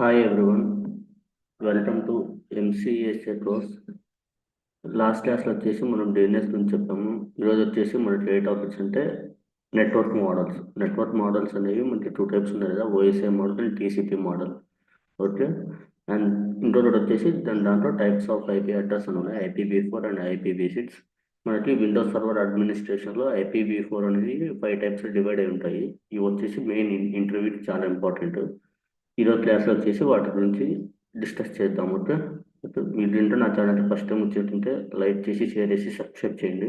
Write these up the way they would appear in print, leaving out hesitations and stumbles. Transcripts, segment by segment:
Hi everyone, welcome to MCSA course. Last క్లాస్లో వచ్చేసి మనం డిఎన్ఎస్ గురించి చెప్పాము. ఈరోజు వచ్చేసి మనకి ఏ టాపిక్స్ అంటే నెట్వర్క్ మోడల్స్. నెట్వర్క్ మోడల్స్ అనేవి మనకి టూ టైప్స్ ఉన్నాయి కదా, OSI model and TCP model. Okay, and ఇంకోటి వచ్చేసి దాంట్లో టైప్స్ ఆఫ్ ఐపీ అడ్రస్ అని ఉన్నాయి, IPv4 అండ్ IPv6. మనకి విండోస్ సర్వర్ అడ్మినిస్ట్రేషన్లో IPv4 అనేది 5 టైప్స్ డివైడ్ అయి ఉంటాయి. ఇవి వచ్చేసి మెయిన్ ఇంటర్వ్యూకి చాలా ఇంపార్టెంట్. ఈరోజు క్లాస్లో వచ్చేసి వాటి గురించి డిస్కస్ చేద్దాం. ఓకే, వీటింటే నా ఛానల్ ఫస్ట్ టైం వచ్చేటుంటే లైక్ చేసి షేర్ చేసి సబ్స్క్రైబ్ చేయండి.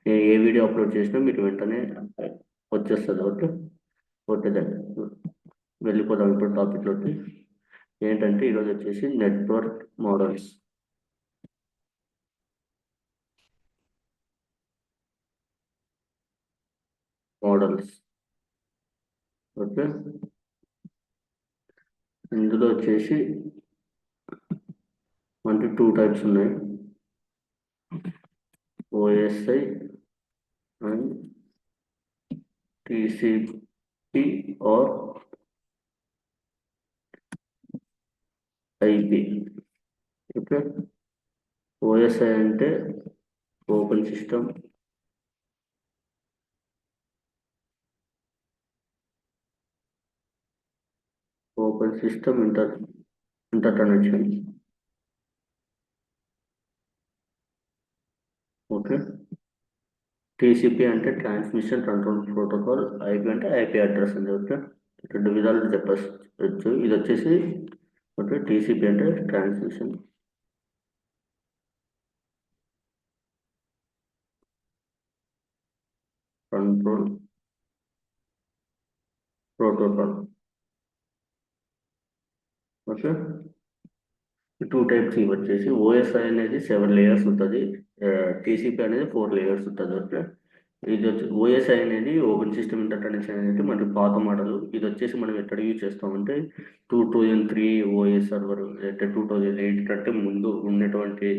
నేను ఏ వీడియో అప్లోడ్ చేసినా మీకు వెంటనే వచ్చేస్తుంది. ఓకే ఓకే దాన్ని వెళ్ళిపోదాం ఇప్పుడు టాపిక్లోకి. ఏంటంటే ఈరోజు వచ్చేసి నెట్వర్క్ మోడల్స్. ఓకే, ఇందులో వచ్చేసి మనకి టూ టైప్స్ ఉన్నాయి, OSI and TCP or IP. Okay, OSI అంటే open system, interconnection. Okay, TCP అంటే ట్రాన్స్మిషన్ కంట్రోల్ ప్రోటోకాల్, ఐపీ అంటే ఐపీ అడ్రస్ అండి. ఓకే, రెండు విధాలు చెప్పచ్చు. ఇది వచ్చేసి ఓకే, టీసీపీ అంటే transmission control protocol. Okay, two types ఇవి వచ్చేసి ఓఎస్ఐ అనేది 7 లేయర్స్ ఉంటుంది, టీసీపీ అనేది 4 లేయర్స్ ఉంటుంది. ఓకే, ఇది వచ్చి ఓఎస్ఐ అనేది ఓపెన్ సిస్టమ్ ఇంటర్ కనెక్షన్ అనేది మనకి పాత మోడల్. ఇది వచ్చేసి మనం ఎక్కడ యూజ్ చేస్తామంటే 2003 ఓఎస్ సర్వర్, అంటే 2008 కంటే ముందు ఉన్నటువంటి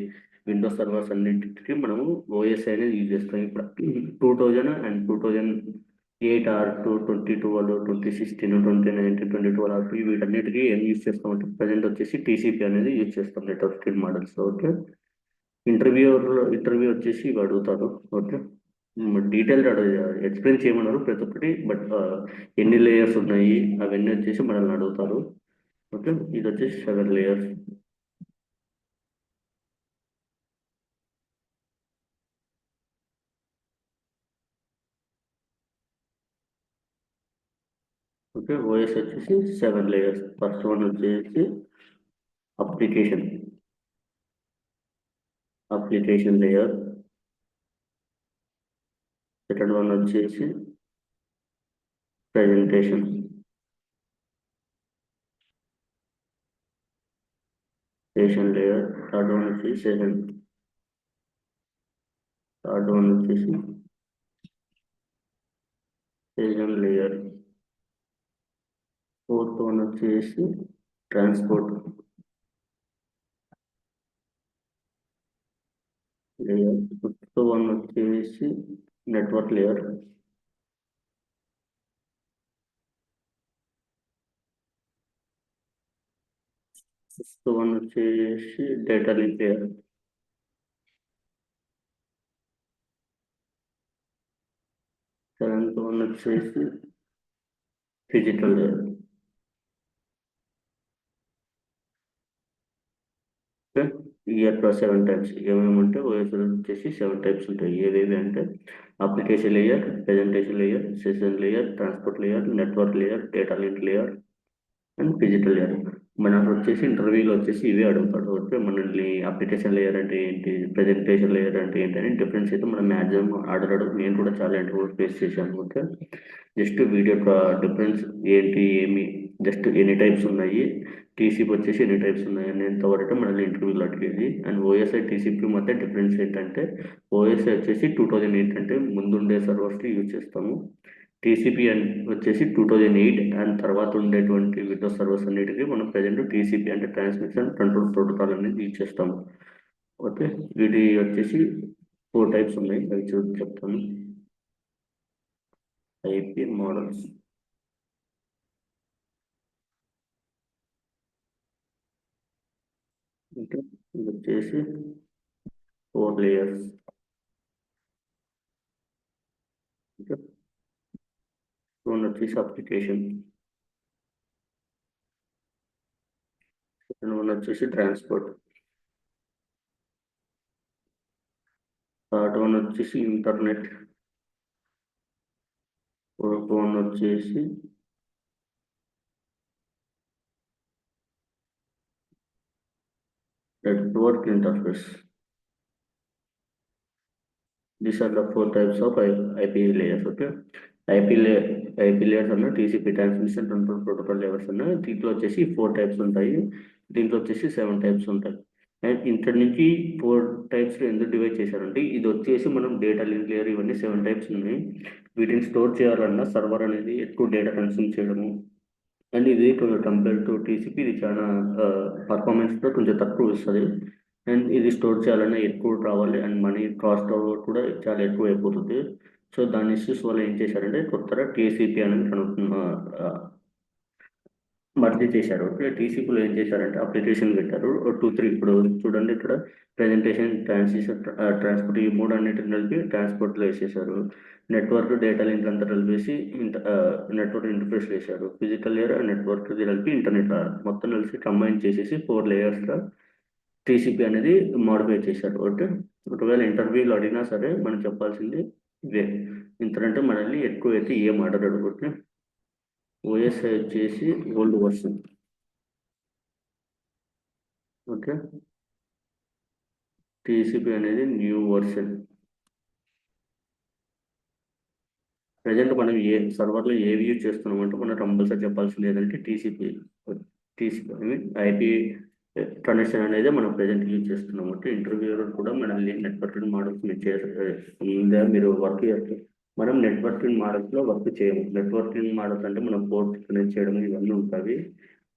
విండోస్ సర్వర్స్ అన్నింటికి మనము ఓఎస్ఐ అనేది యూజ్ చేస్తాం. ఇప్పుడు 2000 అండ్ 2008 ఆర్ 2012, 2016, 2019, 2012 ఆర్ వీటన్నిటికీ ఏం యూజ్ చేస్తామంటే ప్రజెంట్ వచ్చేసి టీసీపీ అనేది యూజ్ చేస్తాం నెట్వర్క్ మోడల్స్. ఓకే, ఇంటర్వ్యూ వచ్చేసి ఇవి అడుగుతారు. ఓకే, డీటెయిల్గా ఎక్స్ప్లెయిన్ చేయమన్నారు ప్రతి ఒక్కటి, బట్ ఎన్ని లేయర్స్ ఉన్నాయి అవన్నీ వచ్చేసి మనల్ని అడుగుతారు. ఓకే, ఇది వచ్చేసి 7 లేయర్స్. ఓకే, ఓఎస్ వచ్చేసి 7 లేయర్స్. ఫస్ట్ వన్ వచ్చేసి application application layer. Second one వచ్చేసి ప్రెజెంటేషన్ లేయర్. థర్డ్ వన్ వచ్చేసి సెషన్ లేయర్. ఫోర్త్ వన్ వచ్చేసి ట్రాన్స్పోర్ట్ లేయర్. ఫిఫ్త్ వన్ వచ్చేసి నెట్వర్క్ లేయర్. సిక్స్త్ వన్ వచ్చేసి data link layer. Seventh one వచ్చేసి physical layer. Okay, ఇయర్లో 7 types ఏమేమంటే OS వచ్చేసి 7 types ఉంటాయి. ఏవేవి అంటే application layer, presentation layer, session layer, transport layer, network layer, data link layer and physical layer. మనకు వచ్చేసి ఇంటర్వ్యూలో వచ్చేసి ఇవే అడుగుతాడు. ఓకే, మనల్ని అప్లికేషన్ లేయర్ అంటే ఏంటి, ప్రెజెంటేషన్ లేయర్ అంటే ఏంటి అని డిఫరెన్స్ అయితే మనం మ్యాక్సిమం అడగడు. నేను కూడా చాలా ఇంటర్వ్యూస్ ఫేస్ చేశాను. ఓకే, జస్ట్ వీడియో డిఫరెన్స్ ఏంటి, ఏమి, జస్ట్ ఎన్ని టైప్స్ ఉన్నాయి, టీసీపీ వచ్చేసి ఎన్ని టైప్స్ ఉన్నాయి అనేంతవరకు మనల్ని ఇంటర్వ్యూలో అడిగేది. అండ్ ఓఎస్ఐ టీసీపీ మధ్య డిఫరెన్స్ ఏంటంటే ఓఎస్ఐ వచ్చేసి 2008 అంటే ముందుండే సర్వర్స్కి యూజ్ చేస్తాము. టీసీపీ వచ్చేసి 2008 అండ్ తర్వాత ఉండేటువంటి విండోస్ సర్వర్స్ అన్నిటికీ మనం ప్రజెంట్ టీసీపీ అంటే ట్రాన్స్మిషన్ కంట్రోల్ ప్రోటోకాల్ అనేది యూజ్ చేస్తాము. ఓకే, వీటి వచ్చేసి 4 టైప్స్ ఉన్నాయి, అవి చెప్తాను. IP models. ఓకే, ఇది వచ్చేసి 4 లేయర్స్. ఓకే, వన్ వచ్చేసి అప్లికేషన్, సెకండ్ వన్ వచ్చేసి ట్రాన్స్పోర్ట్, థర్డ్ వన్ వచ్చేసి ఇంటర్నెట్, ఫోర్త్ వన్ వచ్చేసి network interface. These are the 4 types of IP layers. Okay, IP layer, IP layers అన్న TCP transmission control protocol layers అన్న దీంట్లో వచ్చేసి 4 types ఉంటాయి, దీంట్లో వచ్చేసి 7 టైప్స్ ఉంటాయి. అండ్ ఇంటర్ నుంచి 4 టైప్స్ ఎందుకు డివైడ్ చేశారంటే ఇది వచ్చేసి మనం డేటా లింక్ లేయర్ ఇవన్నీ 7 టైప్స్ ఉన్నాయి. వీటిని స్టోర్ చేయాలన్నా సర్వర్ అనేది ఎక్కువ డేటా కన్స్యూమ్ చేయడము, అండ్ ఇది కంపేర్ టు టీసీపీ ఇది చాలా పర్ఫార్మెన్స్తో కొంచెం తక్కువ ఇస్తుంది. అండ్ ఇది స్టోర్ చేయాలన్నా ఎక్కువ రావాలి అండ్ మనీ కాస్ట్ కూడా చాలా ఎక్కువ అయిపోతుంది. సో దాని ఇష్యూస్ వల్ల ఏం చేశారంటే కొత్తగా టీసీపీ అనేది మర్జీ చేశారు. టీసీపీలో ఏం చేశారంటే అప్లికేషన్ పెట్టారు 2-3. ఇప్పుడు చూడండి ఇక్కడ ప్రెజెంటేషన్, ట్రాన్సిషన్, ట్రాన్స్పోర్ట్ ఈ మూడు అన్నిటిని కలిపి ట్రాన్స్పోర్ట్లో వేసేసారు. నెట్వర్క్ డేటా లింక్ అంతా కలిపేసి నెట్వర్క్ ఇంటర్ఫేస్ వేశారు. ఫిజికల్ లేయర్ నెట్వర్క్ కలిపి ఇంటర్నెట్ మొత్తం కలిసి కంబైన్ చేసేసి 4 లేయర్స్గా టీసీపీ అనేది మోడిఫై చేశారు. ఓకే, ఒకవేళ ఇంటర్వ్యూలు అడిగినా సరే మనం చెప్పాల్సింది ఇవే. ఇంతకంటే మనల్ని ఎక్కువ అయితే ఏం అడగడు. ఓకే, ఓఎస్ఐ వచ్చేసి ఓల్డ్ వర్షన్. ఓకే, టీసీపీ అనేది న్యూ వర్షన్. ప్రజెంట్ మనం ఏ సర్వర్లో ఏవి యూజ్ చేస్తున్నామంటే మనం కంపల్సరీ చెప్పాల్సింది ఏంటంటే టీసీపీ. టీసీపీ ఐపీ కనెక్షన్ అనేది మనం ప్రజెంట్ యూజ్ చేస్తున్నాం. అంటే ఇంటర్వ్యూర్ కూడా మనల్ని నెట్వర్కింగ్ మోడల్స్ మీరు వర్క్ చేస్తారు. మనం నెట్వర్కింగ్ మోడల్స్లో వర్క్ చేయము. నెట్వర్కింగ్ మోడల్స్ అంటే మనం పోర్ట్ కనెక్ట్ చేయడం ఇవన్నీ ఉంటాయి,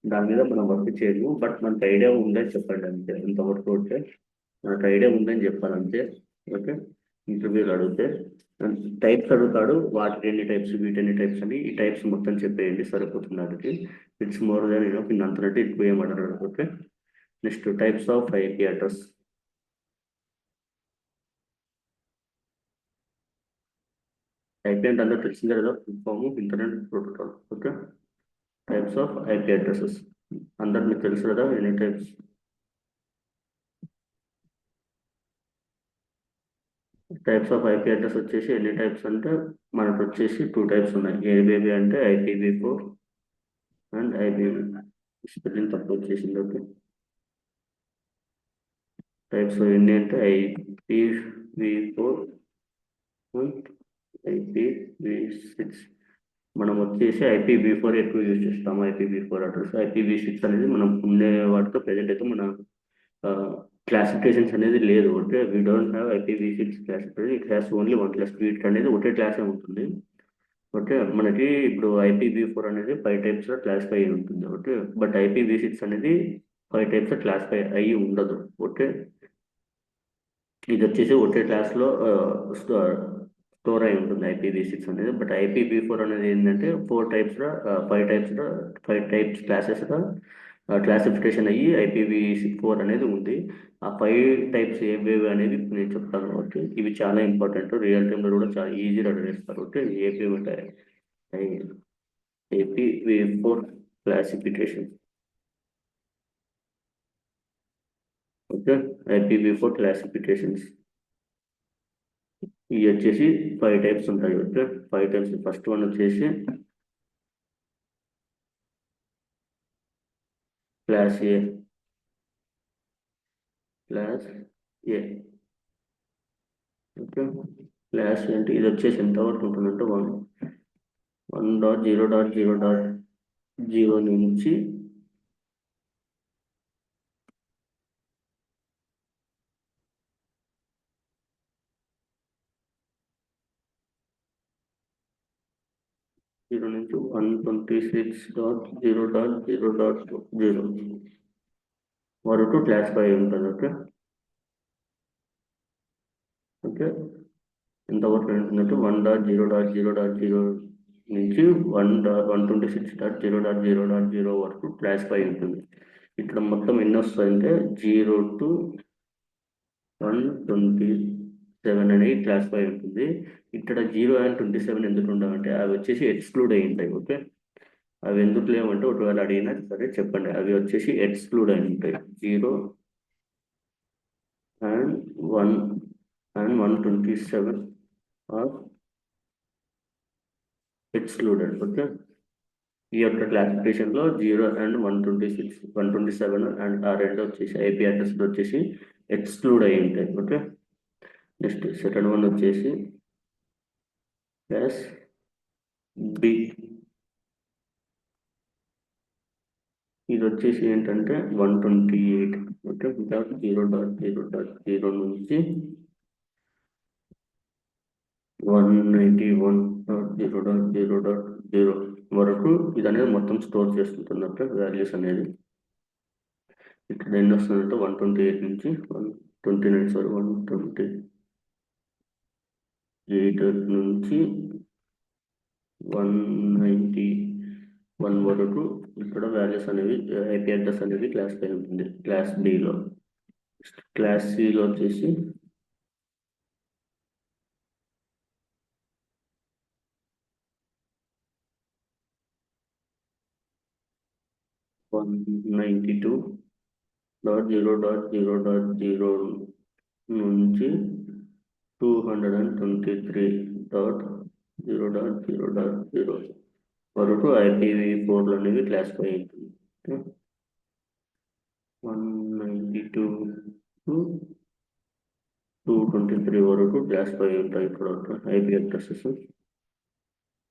దాని మీద మనం వర్క్ చేయము. బట్ మనకు ఐడియా ఉందని చెప్పండి అంతే. ఇంతవరకు ఉంటే మనకు ఐడియా ఉందని చెప్పాలంతే. ఓకే, ఇంటర్వ్యూలు అడిగితే టైప్స్ అడుగుతాడు, వాటి ఎన్ని టైప్స్ వీటి ఎన్ని టైప్స్ అని ఈ టైప్స్ మొత్తం చెప్పేయండి సరిపోతుంది. దానికి ఇట్స్ మోర్ దాన్ ఇనఫ్. అంతకంటే ఎక్కువ ఏం అడగడు. Okay, next types of IP address. IP అంటే అందరూ తెలిసిందే కదా, full form internet protocol. Okay, types of IP addresses అందరు మీకు తెలుసు కదా ఎన్ని types. Types of IP address వచ్చేసి ఎన్ని టైప్స్ అంటే మనకు వచ్చేసి 2 టైప్స్ ఉన్నాయి. ఏబేబీ అంటే IPv4 అండ్ ఐబీబీ. స్పెల్లింగ్ తప్పు వచ్చేసింది. ఓకే, టైప్స్ ఎన్ని అంటే IPv4 అండ్ IPv6. మనం వచ్చేసి IPv4 ఎక్కువ యూజ్ చేస్తాము. IPv4 address. IPv6 అనేది మనం ఉండే వాటితో ప్రజెంట్ అయితే మన క్లాసిఫికేషన్స్ అనేది లేదు. Okay, we don't have IPv6 classification. It has only 1 class. వీటి అనేది ఒకటే క్లాసే ఉంటుంది. ఓకే, మనకి ఇప్పుడు IPv4 అనేది 5 టైప్స్ క్లాసిఫై అయి ఉంటుంది. ఓకే, బట్ IPv6 అనేది 5 టైప్స్ క్లాసిఫై అయ్యి ఉండదు. ఓకే, ఇది వచ్చేసి ఒకే క్లాస్లో స్టోర్ అయి ఉంటుంది IPv6 అనేది. బట్ IPv4 అనేది ఏంటంటే 4 టైప్స్లో 5 టైప్స్లో 5 టైప్స్ క్లాసెస్గా క్లాసిఫికేషన్ అయ్యి IPv4 అనేది ఉంది. ఆ 5 టైప్స్ ఏవేవి అనేది ఇప్పుడు నేను చెప్తాను. ఓకే, ఇవి చాలా ఇంపార్టెంట్. రియల్ టైంలో కూడా చాలా ఈజీగా అడిగేస్తారు. ఓకే, ఏపీ ఉంటాయి IPv4 classification. Okay, IPv4 classifications ఇవి వచ్చేసి 5 టైప్స్ ఉంటాయి. Okay, 5 types. ఫస్ట్ వన్ వచ్చేసి class A. Class A. Okay, class అంటే ఇది వచ్చేసి ఎంతవరకు ఉంటుందంటే 1.0.0.0 నుంచి 126.0.0.0 వరకు క్లాసిఫై ఉంటుంది. ఓకే, ఓకే, ఎంతవరకు ఉంటుందంటే 1.0.0.0 నుంచి 126.0.0.0 వరకు క్లాసిఫై ఉంటుంది. ఇక్కడ మొత్తం ఎన్ని వస్తాయంటే 0 to 127 అనేది క్లాసిఫై ఉంటుంది. ఇక్కడ 0 and 27 ఎందుకు ఉండవంటే అవి వచ్చేసి ఎక్స్క్లూడ్ అయి ఉంటాయి. ఓకే, అవి ఎందుకు లేవంటే ఒకవేళ అడిగినా సరే చెప్పండి. అవి వచ్చేసి ఎక్స్క్లూడ్ అయి ఉంటాయి. 0 and 1 and 127 are excluded. Okay, ఈ యొక్క క్లాసిఫికేషన్ లో 0 and 127 అండ్ ఆ రెండు వచ్చేసి ఐపీ అడ్రస్ వచ్చేసి ఎక్స్క్లూడ్ అయి ఉంటాయి. ఓకే, నెక్స్ట్ సెకండ్ వన్ వచ్చేసి క్లాస్ బి. ఇది వచ్చేసి ఏంటంటే 128. ఓకే, .0.0.0 నుంచి 191.0.0.0 వరకు ఇది అనేది మొత్తం స్టోర్ చేసుకుంటున్నట్టు వాల్యూస్ అనేది. ఇక్కడ ఎన్ని వస్తుందంటే 128 నుంచి 129 128 నుంచి 191 వరకు ఇక్కడ వాల్యూస్ అనేవి ఐపీ అడ్రస్ అనేది క్లాసిఫై ఉంటుంది క్లాస్ డిలో. క్లాస్ సిలో వచ్చేసి 192.0.0.0 నుంచి 223.0.0.0 వరకు IPv4 అనేవి క్లాసిఫై అవుతుంది. 192 to 223 వరకు క్లాసిఫై ఉంటాయి ఇక్కడ IP addresses.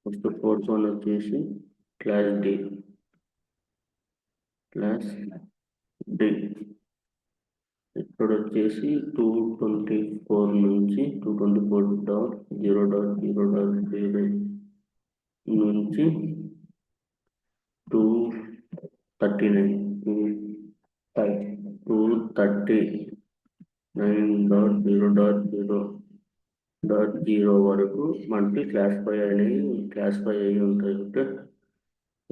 First fourth one వచ్చేసి క్లాస్ డి. ఇక్కడ వచ్చేసి 224 నుంచి 224.0.0.0 నుంచి 239.0.0.0 వరకు మనకి క్లాసిఫై అయ్యి ఉంటాయి. ఓకే,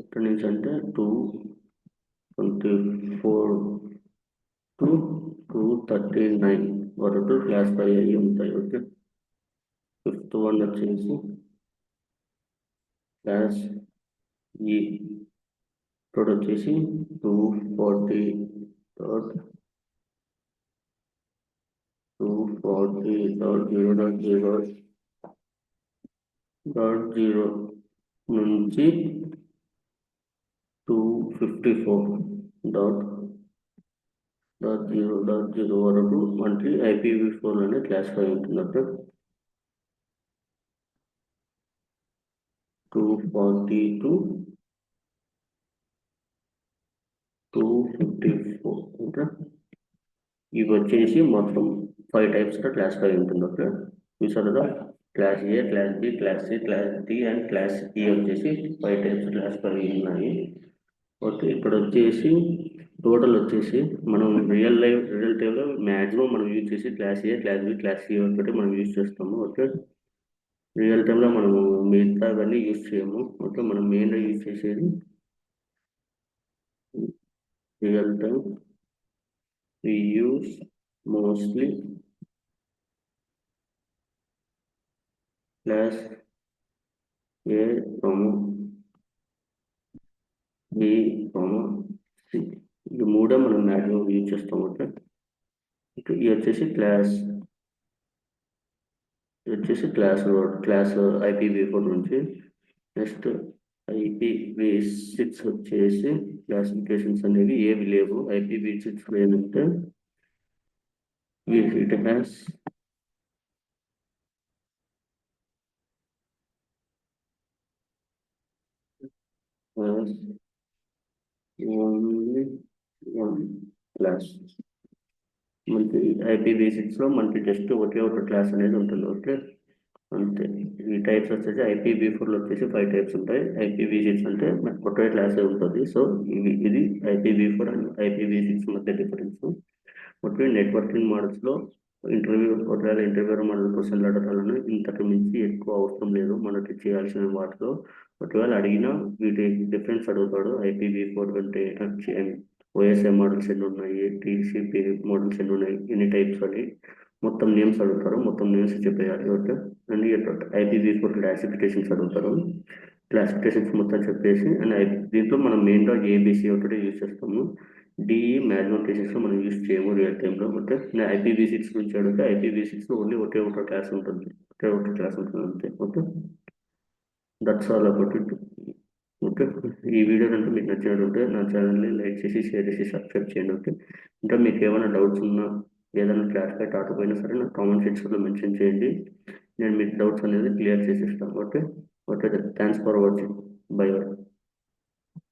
ఎక్కడి నుంచి అంటే 224 to 239 వరకు క్లాసిఫై అయ్యి ఉంటాయి. ఓకే, ఫిఫ్త్ వన్ వచ్చేసి క్లాస్ ఈ. ఇక్కడ వచ్చేసి 240.0.0.0 నుంచి 254.0.0 వరకు మనకి IPv4 అనేది క్లాసిఫై ఉంటుంది. అప్పుడు 240 to 254. ఓకే, ఇవి వచ్చేసి మొత్తం 5 టైప్స్ గా క్లాసిఫై ఉంటుంది. ఓకే, చూసారుగా class A, class B, class C, class D and class E వచ్చేసి 5 టైప్స్ క్లాసిఫై ఉన్నాయి. ఓకే, ఇక్కడ వచ్చేసి టోటల్ వచ్చేసి మనం రియల్ టైంలో మ్యాక్సిమం మనం యూజ్ చేసి class A, class B, class C ఒకటి మనం యూజ్ చేస్తాము. ఓకే, రియల్ టైంలో మనము మిగతావన్నీ యూజ్ చేయము. ఓకే, మనం మెయిన్గా యూజ్ చేసేది real time. we use mostly class A, B, C. ఇది మూడే మనం మ్యాక్సిమం యూజ్ చేస్తాం. ఓకే, ఇది వచ్చేసి క్లాస్ IPv4 నుంచి. నెక్స్ట్ IPv6 వచ్చేసి క్లాసిఫికేషన్స్ అనేవి ఏవి లేవు. IPv6 ఏంటంటే it has only one class. మనకి IPv6 లో మనకి జస్ట్ ఒకే ఒక క్లాస్ అనేది ఉంటుంది. ఓకే, అంతే. ఈ టైప్స్ వచ్చేసి IPv4 లో వచ్చేసి 5 టైప్స్ ఉంటాయి. IPv6 అంటే మనకు ఒకే క్లాస్ ఉంటుంది. సో ఇది IPv4 అండ్ IPv6 మధ్య డిఫరెన్స్. ఓకే, నెట్వర్కింగ్ మోడల్స్ లో ఒకవేళ ఇంటర్వ్యూ మోడల్ క్వశ్చన్లు అడగాలని ఇంతకు మించి ఎక్కువ అవసరం లేదు మనకి చేయాల్సిన వాటిలో. ఒకవేళ అడిగినా వీటి డిఫరెన్స్ అడుగుతాడు. IPv4 అంటే ఓఎస్ఐ మోడల్స్ ఎన్ని ఉన్నాయి, టీసీపీ మోడల్స్ ఎన్ని ఉన్నాయి, ఎన్ని టైప్స్ అని మొత్తం నేమ్స్ అడుగుతారు. మొత్తం నేమ్స్ చెప్పేయాలి. ఓకే. అండ్ IPv4 క్లాసిఫికేషన్స్ అడుగుతారు. క్లాసిఫికేషన్స్ మొత్తం చెప్పేసి అండ్ దీంట్లో మనం మెయిన్గా ఏబిసి ఒకటి యూజ్ చేస్తాము. డిఈ మ్యాక్సిమం కేసెస్లో మనం యూజ్ చేయము రియల్ టైంలో. ఓకే. IPv6 గురించి అడిగితే IPv6లో ఓన్లీ ఒకే ఒక క్లాస్ ఉంటుంది. ఒకే ఒక క్లాస్ ఉంటుంది అంతే. Okay. That's all about it. Okay. ఈ వీడియో కనుక మీకు నచ్చినట్టుంటే నా ఛానల్ని లైక్ చేసి షేర్ చేసి సబ్స్క్రైబ్ చేయండి. ఓకే. ఇంకా మీకు ఏమైనా డౌట్స్ ఉన్నా ఏదైనా క్లారిఫై కాకపోయినా సరే నాకు కామెంట్ సెక్షన్లో మెన్షన్ చేయండి. నేను మీకు డౌట్స్ అనేది క్లియర్ చేసిస్తాను. Okay. Okay. Thanks for watching. Bye by.